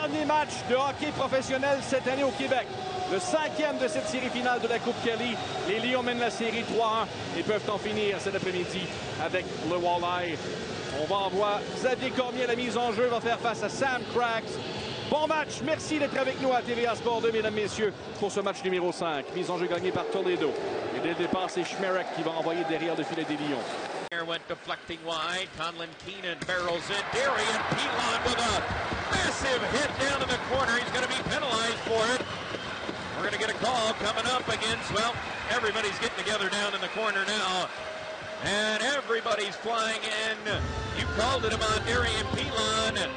dernier match de hockey professionnel cette année au Québec. Le 5e de cette série finale de la Coupe Kelly. Les Lions mènent la série 3-1 et peuvent en finir cet après-midi avec le Walleye. On va envoyer Xavier Cormier à la mise en jeu, va faire face à Sam Craggs. Bon match, merci d'être avec nous à TVA Sport 2, mesdames, messieurs, pour ce match numéro 5. Mise en jeu gagnée par Toledo. Et dès le départ, c'est Schmerek qui va envoyer derrière le filet des Lions. Went deflecting wide. Conlon Keenan barrels in. Darian Pilon with a massive hit down in the corner. He's going to be penalized for it. We're going to get a call coming up against, well, everybody's getting together down in the corner now. And everybody's flying in. You called it about Darian Pilon.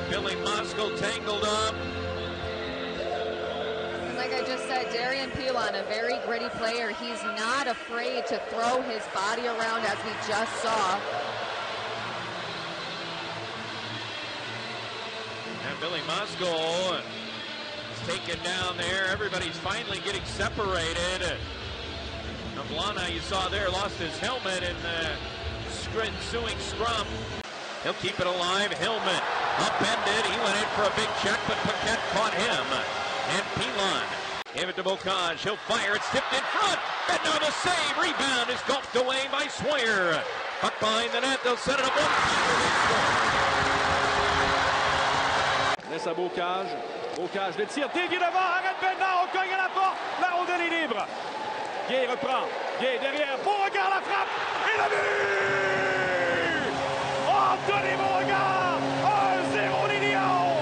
Billy Mosko tangled up. Like I just said, Darian Pilon, a very gritty player. He's not afraid to throw his body around, as we just saw. And Billy Mosko is taken down there. Everybody's finally getting separated. Nablana, you saw there, lost his helmet in the ensuing scrum. He'll keep it alive. Hillman upended. He went in for a big check, but Paquette caught him. And Pilon gave it to Bocage. He'll fire. It's tipped in front. And now the save. Rebound is gulped away by Sawyer. Puck behind the net. They'll set it up Laisse à Bocage. Bocage le tire. Dévié devant. Arrête Bednar. On cogne à la porte. La rondelle est libre. Gay reprend. Gay derrière. Beauregard la frappe. Et le but! Oh, Anthony Beauregard! 1-0 les Lions!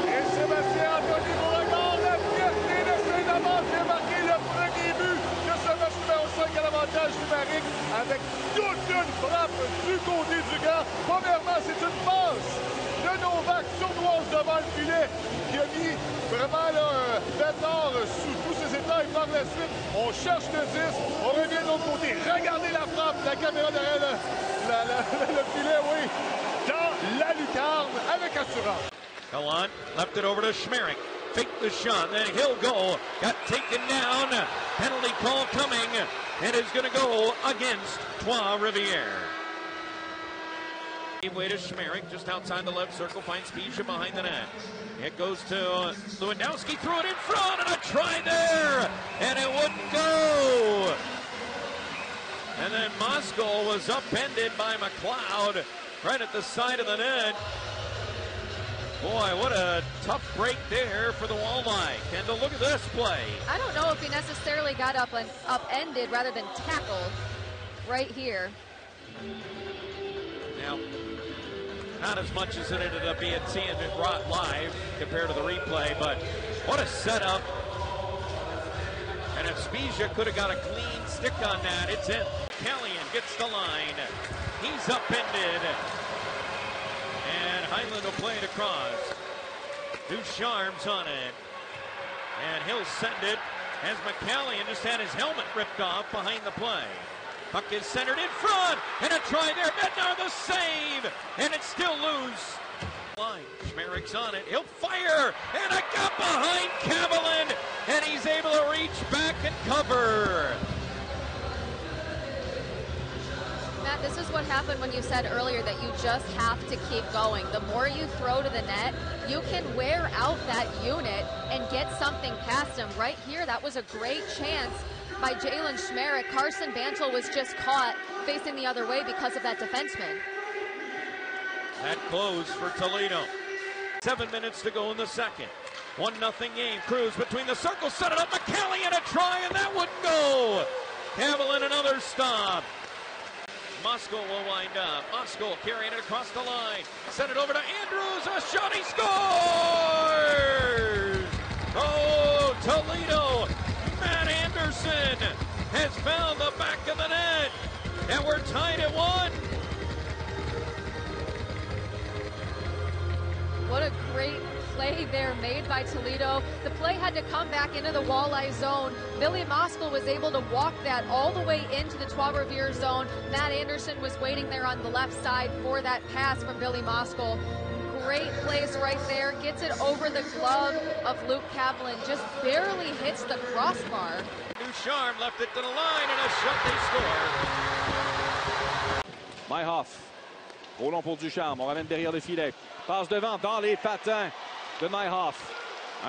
Et Sébastien Anthony Beauregard, la fierté de Saint-Amand qui a marqué le premier but de ce match numéro 5 à l'avantage numérique avec toute une frappe du côté du gars. Premièrement, c'est une passe de Novak sournoise devant le filet qui a mis vraiment Bednar sous tous ses états. Et par la suite, on cherche le 10, on revient de l'autre côté. Regardez la frappe, la caméra derrière le filet, oui, dans la lucarne avec assurance. Go on, left it over to Schmerich. Fake the shot, then he'll go. Got taken down. Penalty call coming, and is going to go against Trois-Rivières. Way to Schmerich, just outside the left circle, finds Spezia behind the net. It goes to Lewandowski, threw it in front, and a try there, and it wouldn't go. And then Mosko was upended by McLeod right at the side of the net. Boy, what a tough break there for the Walleye. Kendall, look at this play. I don't know if he necessarily got upended rather than tackled right here. Now, not as much as it ended up being seeing it live compared to the replay, but what a setup. And if Spezia could have got a clean stick on that, it's in. Callion gets the line. He's upended. And Highland will play it across. Ducharme's on it. And he'll send it as McCallion just had his helmet ripped off behind the play. Puck is centered in front, and a try there. Bednar the save, and it's still loose. Line, Schmerich's on it. He'll fire, and a gap behind Cavillon, and he's able to reach back and cover. Matt, this is what happened when you said earlier that you just have to keep going. The more you throw to the net, you can wear out that unit and get something past him. Right here, that was a great chance by Jalen Schmerich. Carson Bantle was just caught facing the other way because of that defenseman. That close for Toledo. 7 minutes to go in the second. 1-0 game. Cruz between the circles, set it up. McCallion a try, and that wouldn't go. Cavillon another stop. Mosko will wind up. Mosko carrying it across the line. Send it over to Andrews. A shot, he scores! Oh, Toledo. Matt Anderson has found the back of the net. And we're tied at 1. What a great play there made by Toledo. The play had to come back into the Walleye zone. Billy Mosko was able to walk that all the way into the Trois-Rivières zone. Matt Anderson was waiting there on the left side for that pass from Billy Mosko. Great place right there. Gets it over the glove of Luke Cavillon. Just barely hits the crossbar. Ducharme left it to the line, and a shot, they score. Myhoff. Trop long pour Ducharme. On ramène derrière le filet. Passe devant dans les patins de Myhoff.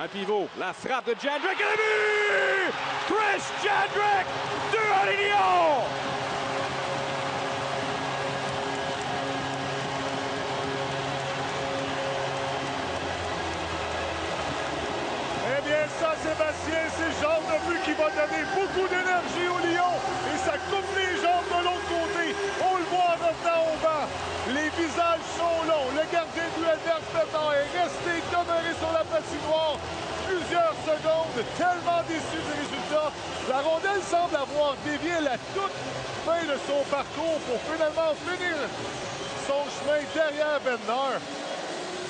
Un pivot. La frappe de Jandrek. Et le but! Chris Jandrek! 2-1 les Lions! Eh bien, ça, Sébastien, c'est le genre de but qui va donner beaucoup d'énergie aux Lions. Et ça coupe les jambes de l'autre côté. On le voit en revenant au banc. Les visages sont longs. Le gardien du adverse est resté demeuré sur la patinoire plusieurs secondes, tellement déçu du résultat. La rondelle semble avoir dévié à la toute fin de son parcours pour finalement finir son chemin derrière Bednar.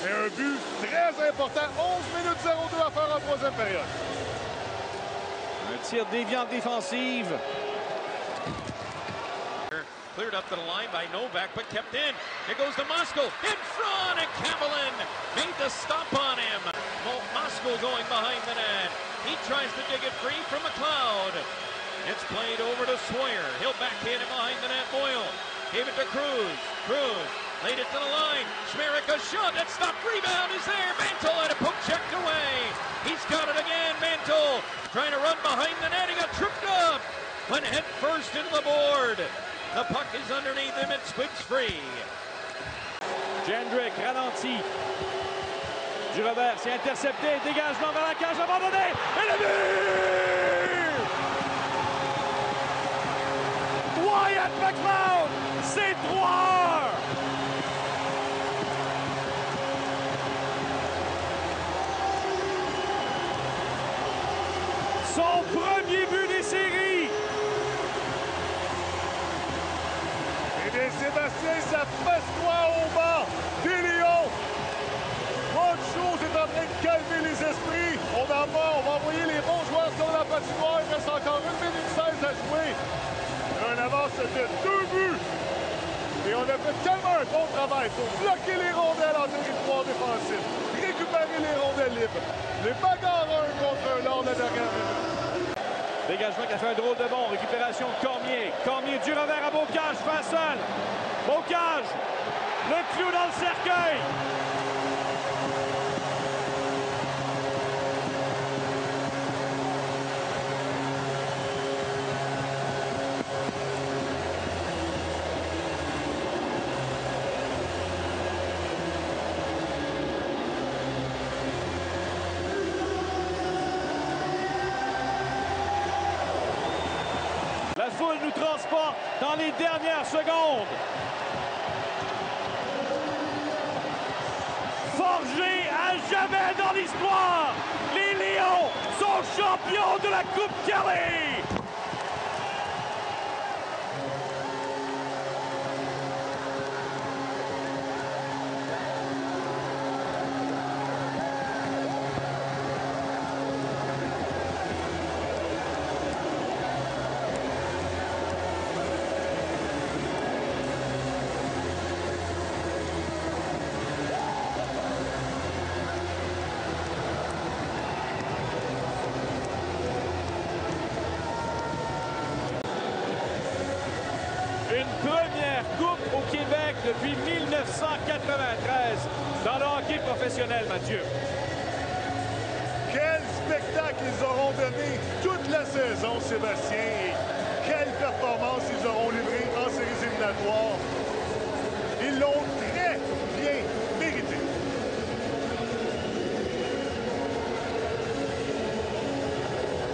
Et un but très important. 11 minutes 0-2 à faire en troisième période. Un tir déviant défensive. Cleared up to the line by Novak, but kept in. Here goes to Moskal. In front, and Kavalin made the stop on him. Moskal going behind the net. He tries to dig it free from McLeod. It's played over to Sawyer. He'll backhand it behind the net. Boyle gave it to Cruz. Cruz laid it to the line. Schmerich a shot. That stop rebound is there. Mantle had a poke checked away. He's got it again. Mantle trying to run behind the net. He got tripped up. Went head first into the board. The puck is underneath him. It squeaks free. Jandrek ralenti. Du revers, c'est intercepté. Dégagement vers la cage abandonnée. Et le but! Wyatt McLeod, c'est 3-1. Son premier but des séries. Eh bien, Sébastien, ça passe quoi au banc des Lions? Autre chose est en train de calmer les esprits. On va envoyer les bons joueurs sur la patinoire. Il reste encore 1 minute 16 à jouer. Un avance de 2 buts. Et on a fait tellement un bon travail pour bloquer les rondelles en territoire défensif, récupérer les rondelles libres. Les bagarres 1 contre 1 lors de la dernière minute. Dégagement qui a fait un drôle de bon. Récupération de Cormier. Cormier du revers à Beaucage. Face seul. Beaucage. Le clou dans le cercueil. La foule nous transporte dans les dernières secondes. Forgé à jamais dans l'histoire, les Lions sont champions de la Coupe Kelly. Une première coupe au Québec depuis 1993 dans le hockey professionnel, Mathieu. Quel spectacle ils auront donné toute la saison, Sébastien. Et quelle performance ils auront livré en séries éliminatoires. Ils l'ont très bien mérité.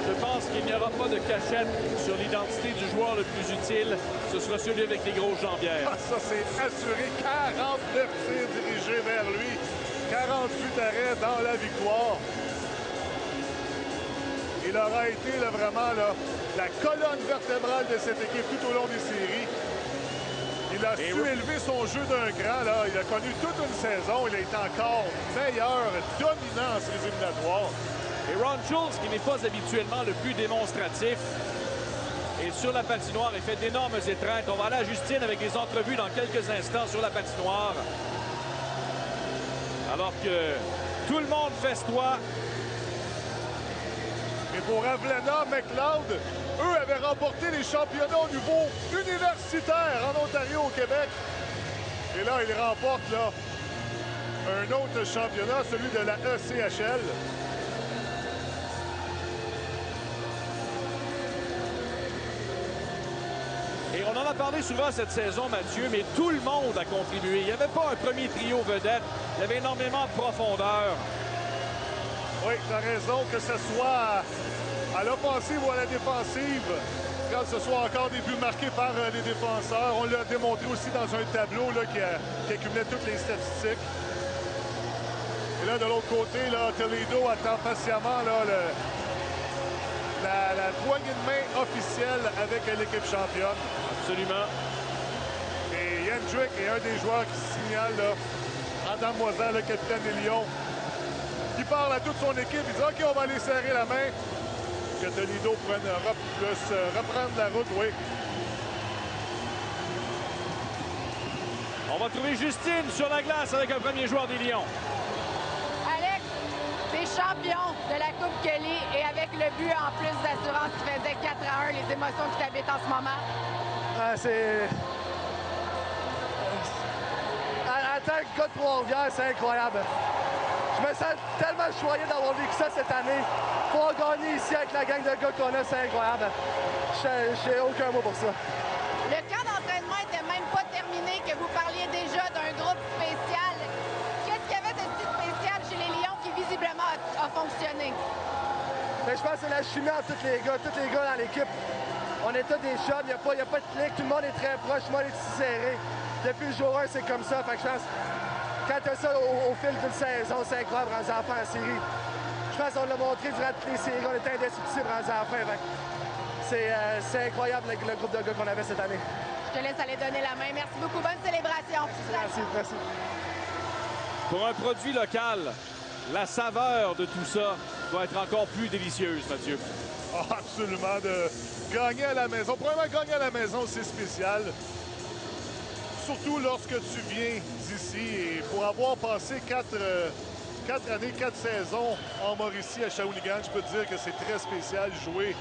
Je pense qu'il n'y aura pas de cachette sur l'identité du joueur le plus utile. Ce sera celui avec les grosses jambières. Ah, ça, c'est assuré. 49 tirs dirigés vers lui. 48 arrêts dans la victoire. Il aura été vraiment la colonne vertébrale de cette équipe tout au long des séries. Il a su élever son jeu d'un cran. Il a connu toute une saison. Il a été encore meilleur, dominant en séries éliminatoires. Et Ron Schultz, qui n'est pas habituellement le plus démonstratif, est sur la patinoire et fait d'énormes étreintes. On va aller à Justine avec des entrevues dans quelques instants sur la patinoire. Alors que tout le monde festoie. Et pour Avlena, McLeod, eux avaient remporté les championnats au niveau universitaire en Ontario, au Québec. Et là, ils remportent là, un autre championnat, celui de la ECHL. Et on en a parlé souvent cette saison, Mathieu, mais tout le monde a contribué. Il n'y avait pas un premier trio vedette. Il y avait énormément de profondeur. Oui, tu as raison, que ce soit à l'offensive ou à la défensive. Quand ce soit encore des buts marqués par les défenseurs. On l'a démontré aussi dans un tableau là, qui accumulait toutes les statistiques. Et là, de l'autre côté, là, Toledo attend patiemment là, la poignée de main officielle avec l'équipe championne. Absolument. Et Jendrick est un des joueurs qui signale, là, Adam Moisin, le capitaine des Lions, qui parle à toute son équipe. Il dit « OK, on va aller serrer la main. » Que Toledo puisse reprendre la route, oui. On va trouver Justine sur la glace avec un premier joueur des Lions. Alex, t'es champion de la Coupe Kelly et avec le but en plus d'assurance qui faisait 4-1, les émotions qui t'habitent en ce moment. C'est... En tant que gars de Trois-Rivières, c'est incroyable. Je me sens tellement choyé d'avoir vécu ça cette année. Pouvoir gagner ici avec la gang de gars qu'on a, c'est incroyable. J'ai aucun mot pour ça. Le camp d'entraînement n'était même pas terminé, que vous parliez déjà d'un groupe spécial. Qu'est-ce qu'il y avait de si spécial chez les Lions qui visiblement a fonctionné? Mais je pense que c'est la chimie entre tous les gars dans l'équipe. On est tous des chums, il n'y a pas de clic, tout le monde est très proche, tout le monde est ici serré. Depuis le jour 1, c'est comme ça. Fait que je pense, quand tu as ça au fil d'une saison, c'est incroyable dans les enfants en série. Je pense qu'on l'a montré durant toutes les séries, on était indestructibles dans les enfants. C'est incroyable le groupe de gars qu'on avait cette année. Je te laisse aller donner la main. Merci beaucoup. Bonne célébration. Merci. Pour un produit local, la saveur de tout ça doit être encore plus délicieuse, Mathieu. Oh, absolument. De gagner à la maison. Probablement gagner à la maison, c'est spécial. Surtout lorsque tu viens d'ici. Et pour avoir passé 4 années, 4 saisons en Mauricie, à Shawinigan, je peux te dire que c'est très spécial jouer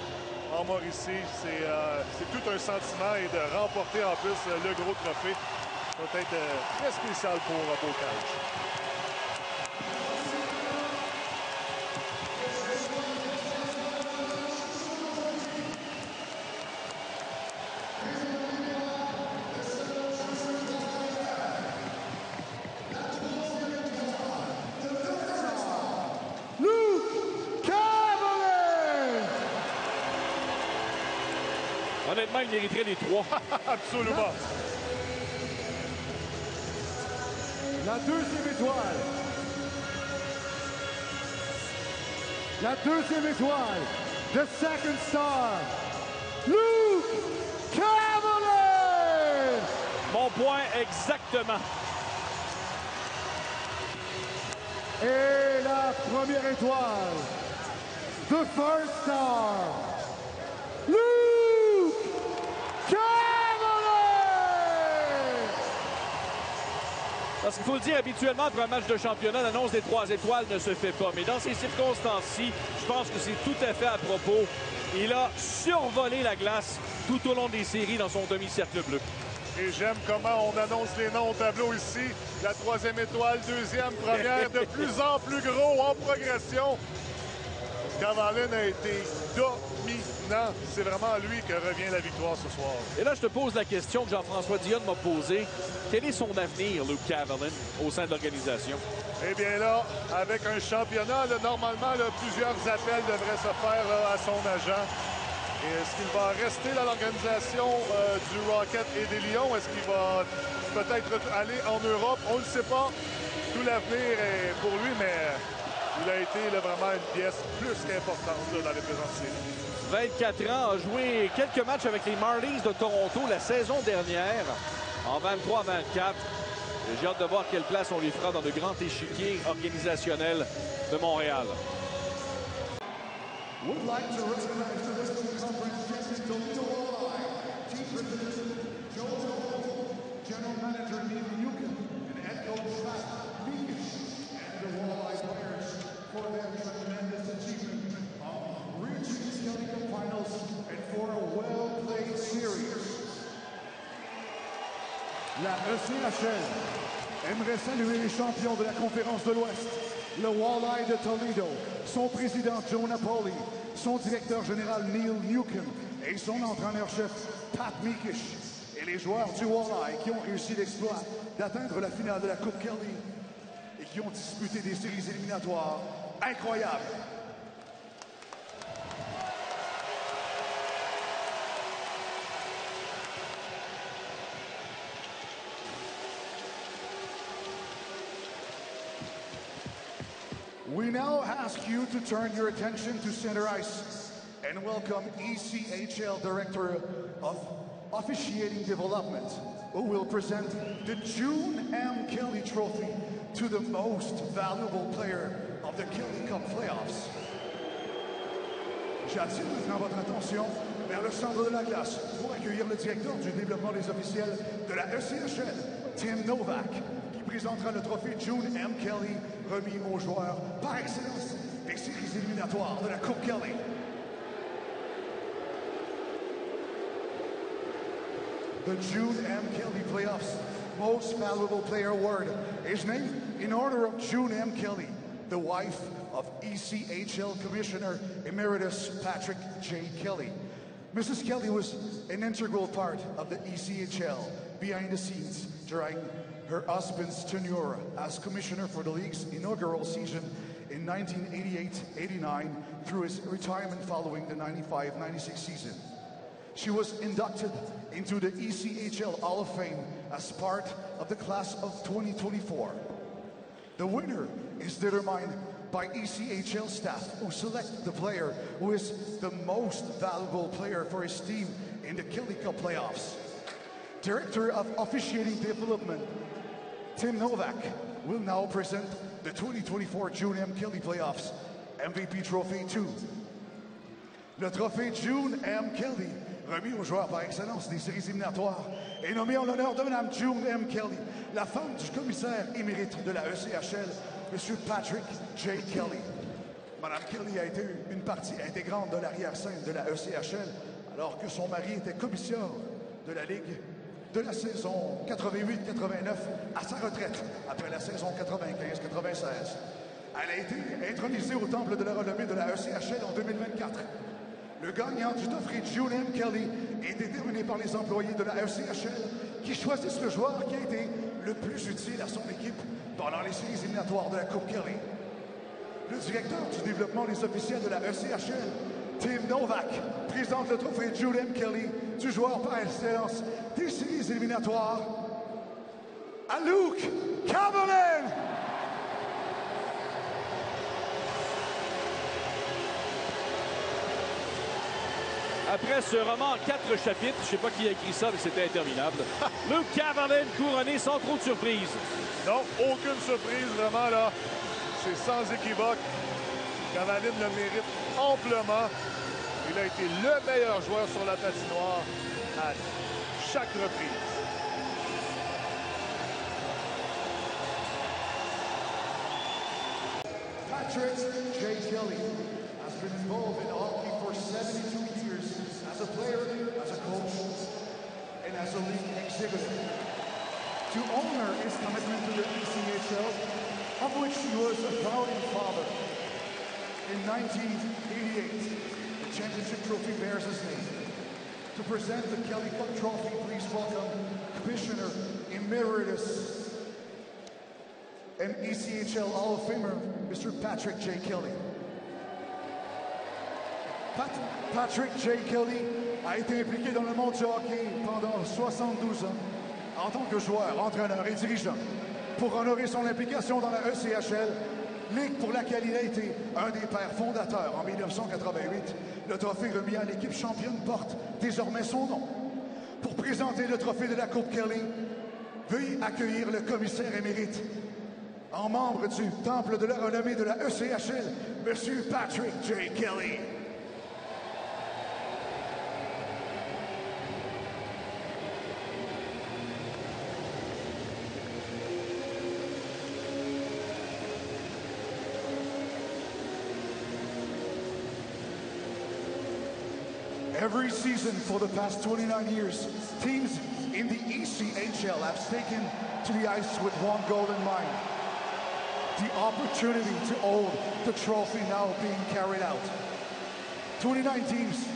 en Mauricie. C'est tout un sentiment et de remporter en plus le gros trophée. Ça va être très spécial pour Bocage. Honnêtement, il mériterait les 3. Absolument. La deuxième étoile. La deuxième étoile. The second star. Luke Cavalli! Mon point exactement. Et la première étoile. The first star. Luke Cavalli! Parce qu'il faut le dire, habituellement, après un match de championnat, l'annonce des 3 étoiles ne se fait pas. Mais dans ces circonstances-ci, je pense que c'est tout à fait à propos. Il a survolé la glace tout au long des séries dans son demi-cercle bleu. Et j'aime comment on annonce les noms au tableau ici. La 3e étoile, 2e, première, de plus en plus gros en progression. Cavalli a été dominant. C'est vraiment à lui que revient la victoire ce soir. Et là, je te pose la question que Jean-François Dionne m'a posée. Quel est son avenir, Luke Cavalli, au sein de l'organisation? Eh bien là, avec un championnat, là, normalement, là, plusieurs appels devraient se faire là, à son agent. Et est-ce qu'il va rester dans l'organisation du Rocket et des Lions? Est-ce qu'il va peut-être aller en Europe? On ne le sait pas. Tout l'avenir est pour lui, mais il a été là, vraiment une pièce plus qu'importante là, dans les présentes séries. 24 ans, a joué quelques matchs avec les Marlies de Toronto la saison dernière, en 23-24. J'ai hâte de voir quelle place on lui fera dans le grand échiquier organisationnel de Montréal. Would like to recognize the Western Conference champion Toledo Walleye, team president Joe Joel, general manager Neil Newcomb, and head coach Scott Meekish, and the Walleye players for their tremendous achievement of reaching La ECHL aimerait saluer les champions de la conférence de l'Ouest, le Walleye de Toledo, son président Joe Napoli, son directeur général Neil Newcomb et son entraîneur-chef Pat Mikish, et les joueurs du Walleye qui ont réussi l'exploit d'atteindre la finale de la Coupe Kelly et qui ont disputé des séries éliminatoires incroyables. We now ask you to turn your attention to center ice and welcome ECHL Director of Officiating Development, who will present the June M. Kelly Trophy to the most valuable player of the Kelly Cup playoffs. J'attire maintenant votre attention vers le centre de la glace pour accueillir le directeur du développement des officiels de la ECHL, Tim Novak, qui présentera le trophée June M. Kelly remis aux joueurs par excellence des séries éliminatoires de la Coupe Kelly. The June M. Kelly Playoffs Most Valuable Player Award is named in honor of June M. Kelly, the wife of ECHL Commissioner Emeritus Patrick J. Kelly. Mrs. Kelly was an integral part of the ECHL behind the scenes during her husband's tenure as commissioner for the league's inaugural season in 1988-89 through his retirement following the 95-96 season. She was inducted into the ECHL Hall of Fame as part of the class of 2024. The winner is determined by ECHL staff who select the player who is the most valuable player for his team in the Kelly Cup playoffs. Director of Officiating Development, Tim Novak, will now present the 2024 June M. Kelly Playoffs MVP Trophy 2. Le trophée June M. Kelly, remis aux joueurs par excellence des séries éliminatoires, est nommé en l'honneur de Mme June M. Kelly, la femme du commissaire émérite de la ECHL, M. Patrick J. Kelly. Mme Kelly a été une partie intégrante de l'arrière-scène de la ECHL, alors que son mari était commissaire de la Ligue de la saison 88-89 à sa retraite après la saison 95-96. Elle a été intronisée au Temple de la renommée de la ECHL en 2024. Le gagnant du trophée June M. Kelly est déterminé par les employés de la ECHL qui choisissent le joueur qui a été le plus utile à son équipe pendant les séries éliminatoires de la Coupe Kelly. Le directeur du développement des officiels de la ECHL, Tim Novak, présente le trophée June M. Kelly du joueur par excellence des séries éliminatoires à Luke Cavalin. Après ce roman en 4 chapitres, je ne sais pas qui a écrit ça, mais c'était interminable. Luke Cavalin couronné sans trop de surprise. Non, aucune surprise, vraiment, là. C'est sans équivoque. Cavalin le mérite amplement. Il a été le meilleur joueur sur la patinoire à chaque reprise. Patrick J. Kelly has been involved in hockey for 72 years as a player, as a coach, and as a league executive. To honor his commitment to the ECHL, of which he was a founding father, in 1988, the championship trophy bears his name. To present the Kelly Cup trophy, please welcome Commissioner Emeritus and ECHL Hall of Famer, Mr. Patrick J. Kelly. Patrick J. Kelly a été impliqué dans le monde du hockey pendant 72 ans en tant que joueur, entraîneur et dirigeant. Pour honorer son implication dans la ECHL, ligue pour laquelle il a été un des pères fondateurs en 1988, le trophée remis à l'équipe championne porte désormais son nom. Pour présenter le trophée de la Coupe Kelly, veuillez accueillir le commissaire émérite, en membre du Temple de la renommée de la ECHL, M. Patrick J. Kelly. Every season for the past 29 years, teams in the ECHL have taken to the ice with one goal in mind. The opportunity to hold the trophy now being carried out. 29 teams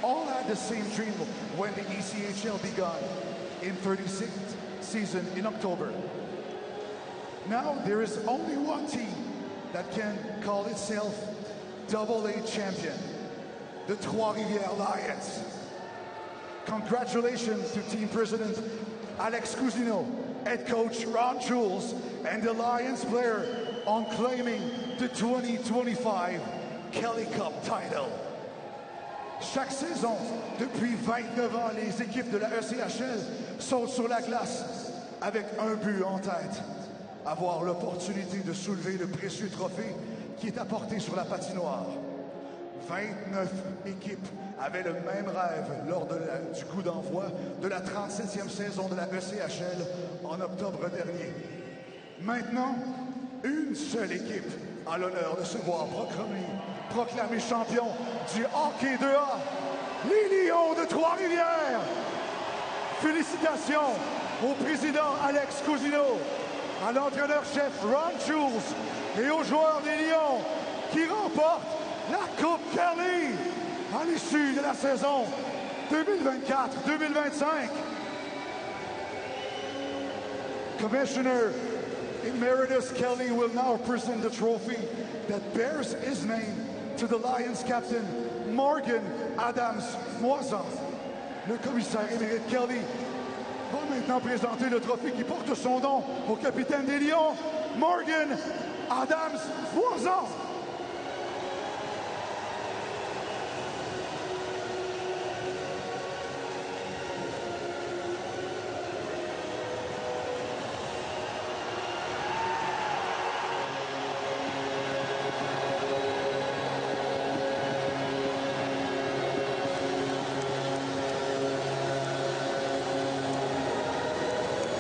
all had the same dream when the ECHL began in 36th season in October. Now there is only one team that can call itself AA champion, the Trois-Rivières Lions. Congratulations to team president Alex Cousineau, head coach Ron Jules, and the Lions player on claiming the 2025 Kelly Cup title. Chaque saison, depuis 29 ans, les équipes de la ECHL sautent sur la glace avec un but en tête. Avoir l'opportunité de soulever le précieux trophée qui est apporté sur la patinoire. 29 équipes avaient le même rêve lors du coup d'envoi de la 37e saison de la ECHL en octobre dernier. Maintenant, une seule équipe a l'honneur de se voir proclamé champion du hockey 2A, les Lions de Trois-Rivières. Félicitations au président Alex Cousineau, à l'entraîneur-chef Ron Jules et aux joueurs des Lions qui remportent la Coupe Kelly à l'issue de la saison 2024-2025. Commissioner Emeritus Kelly will now present the trophy that bears his name to the Lions captain Morgan Adams-Moisan. Le commissaire émérite Kelly va maintenant présenter le trophée qui porte son nom au capitaine des Lions, Morgan Adams-Moisan.